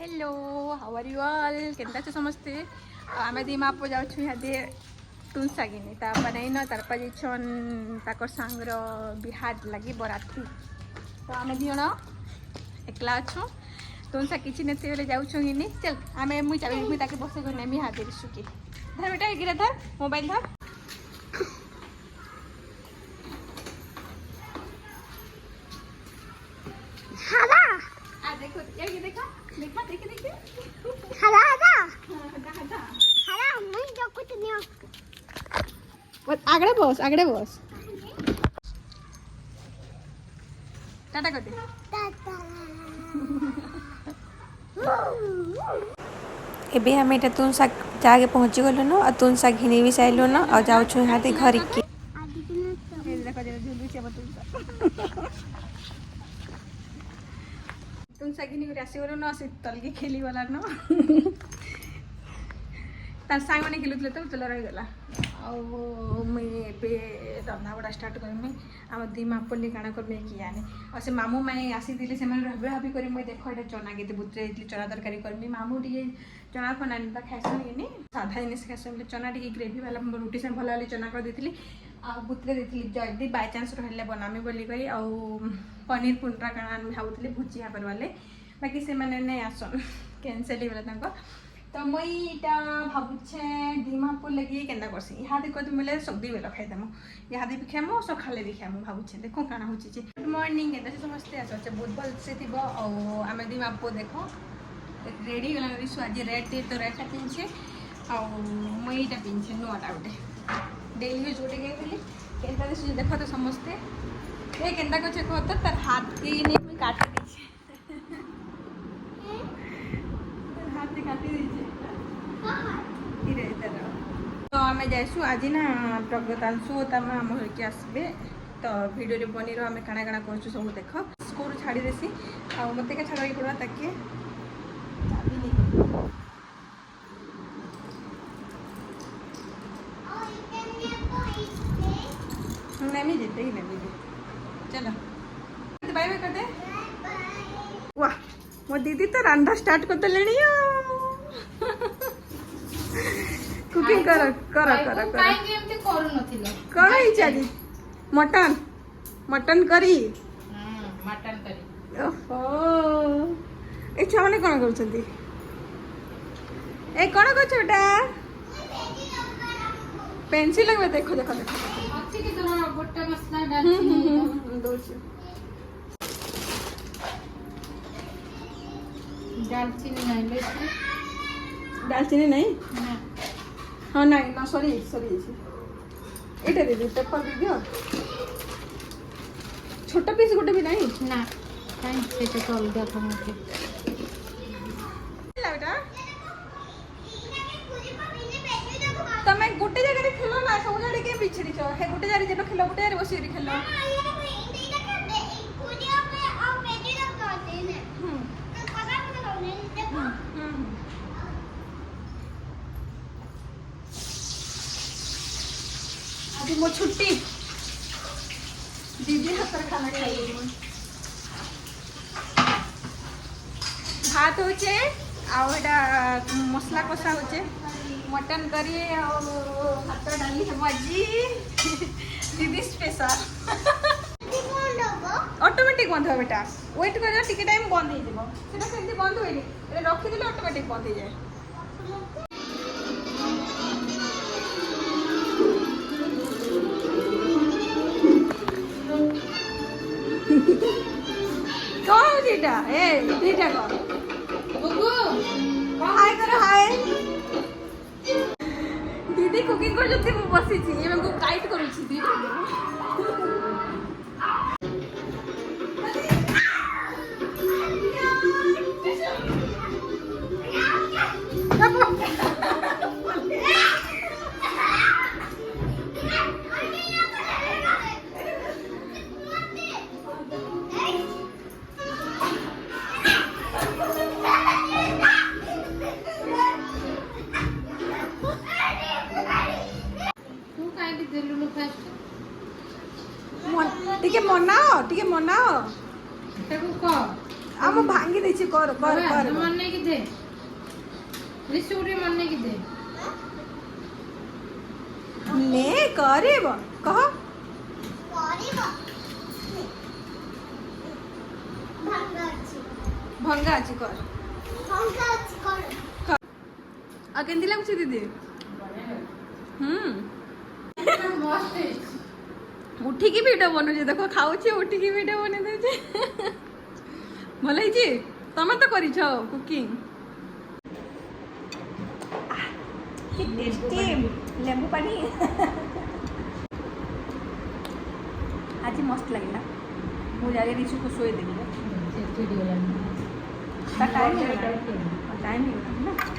hello how are you all केनता छ समस्ते आमे दिमा पो जाउ छु यहाँ दे तुनसा गिनी ता बनाई न तार पजी छन ताकर सांगर बिहार लगी बराती तो आमे दियन एकला छु तुनसा किछि नेते बेले जाउ छु गिनी चल आमे मुई चाबी मुई ताके बसे गने मी हाथ दे सुकी धर बेटा गिरा धर मोबाइल धर हरा आ देखो ये देखा देखा देखे देखे हरा हरा हटा हरा मुई जो कुछ नहीं आगड़े बस टाटा कर दे एबे हम एटा तुनसा जाके पहुंची गलो न और तुनसा घिनी भी साइलो न और जाउ छु हाथे घर के ए देखो जे झुलू छे तुनसा तुनसा घिनी के आसी गलो न से तलगी खेली वाला न तार सांग माने खेलुतले तो चल रही गला मुझे रंधा बड़ा स्टार्ट करमी आम दिमा पल्ली काଣା करमी कि जाने और से मामू माई आसी दिले से माने रहबे हाबी करी मुई देखो एटा चना के बुतरे चना तरकारी करमी मामू टिके चना फना निता खाइसन कि साधा जिनिस खाइसन चना टिके ग्रेवी वाला रोटी से भल वाली चना कर देथिली आ बुतरे देथिली जल्दी बाय चांस रहले बनामी बोली करी आ पनीर पुंडरा काଣା भाबुतली भुजिया करवाले बाकी से माने नै आसन कैंसिल ही वाला तंको तो मुई इटा भाबुछे दिमापुर लगी केंदा करसी इहा देखो तुम मिले सब्जी बेला खाइ दमु इहा दे भी खामु सखाले भी खामु भाबुछे देखो काना होची जे गुड मॉर्निंग केंदा से समझते आछे बहुत भल से थिबो आ आमे दिमापुर देखो रेडी गला रिसु आज रेड टे तो रेड टा पिनछे आ मुई इटा पिनछे नोटा उठे डेली यूज उठे गेली केंदा से देखो तो समझते ए केंदा को चेक होता तार हाथ के ने मुई काट दीछे हाथ काटी दीछे तो आम जाइसु आज ना प्रगतांशु तम आम घर के आसबे तो वीडियो रे बनी आम काଣା काଣା करछु सब देख स्कूल छाड़ी देसी आ मते के छाड़ा पड़ा ताके चाबी नहीं नहीं जेते ही नहीं चलो बाय बाय कर दे वाह मो दीदी तो रंधा स्टार्ट करते लेनी कुकिंग कर कर कर कर काई एमती करू नथिलो कଣ ହେଇଛି ଆଜି ମଟନ କରି मटन करी ଓହୋ ଏ ଛୁଆମାନେ କ'ଣ କରୁଛନ୍ତି ଏ କ'ଣ କରୁଛ ବେଟା पेंसिल लगे देखो देखो देखो अच्छी के तोरा गोटा मसला डालची दौड़ছি डालचीनी नहीं लेती डालचीनी नहीं ना हाँ नहीं ना सॉरी सॉरी एटा दे दे पेपर दे दियो छोटा पीस गोटे भी नहीं ना काई से तो अलगा कमके बेटा तमे गोटे जगह रे खेलो ना सब जगह के बिछड़ी छ हे गोटे जगह जेनो खेलो गोटे जगह बसी रे खेलो आज मो छुट्टी दीदी हाथ खाना खाई भात होचे आउटा मसला कषा होचे मटन करी हाथ डाली हम आज दीदी स्पेशल ऑटोमेटिक बंद हो बेटा वेट कर टिके टाइम बंद हो जिवो सेटा सेमती बंद होइनी ए रखि दिले ऑटोमेटिक बंद हो जाए कौन हो जीटा ए जीटा को बुगु हाय करो हाय दीदी कुकिंग कर जति मु बसी छी एमे को काइट करू छी दीदी तू काई दे देलु फास्ट टिके मनाओ ताको को ଆମ ଭାଙ୍ଗି ଦେଇଛି କର କର କର मन नहीं कि दे रिसूरी मन नहीं कि दे ନେ କରିବ କହ ଭଙ୍ଗା ଅଛି କର ଆଉ କେମିତି ଲାଗୁଛି ଦିଦି ଉଠିକି ଭିଡ଼ିଓ ବନଉଛି ଦେଖ ଖାଉଛି ଉଠିକି ଭିଡ଼ିଓ ବନେଇ ଦେଉଛି ଭଲ ହେଇଛି ତମେ ତ କରିଛ କୁକିଂ କି ଟେଷ୍ଟି ଲେମ୍ବୁ ପାଣି ଆଜି ମସ୍ତ ଲାଗିଲା ମୁଁ ଯାଇ ରିଚୁକୁ ଶୋଇଦେବି ତା ଟାଇମ୍ ହେଇଗଲାଣି ନା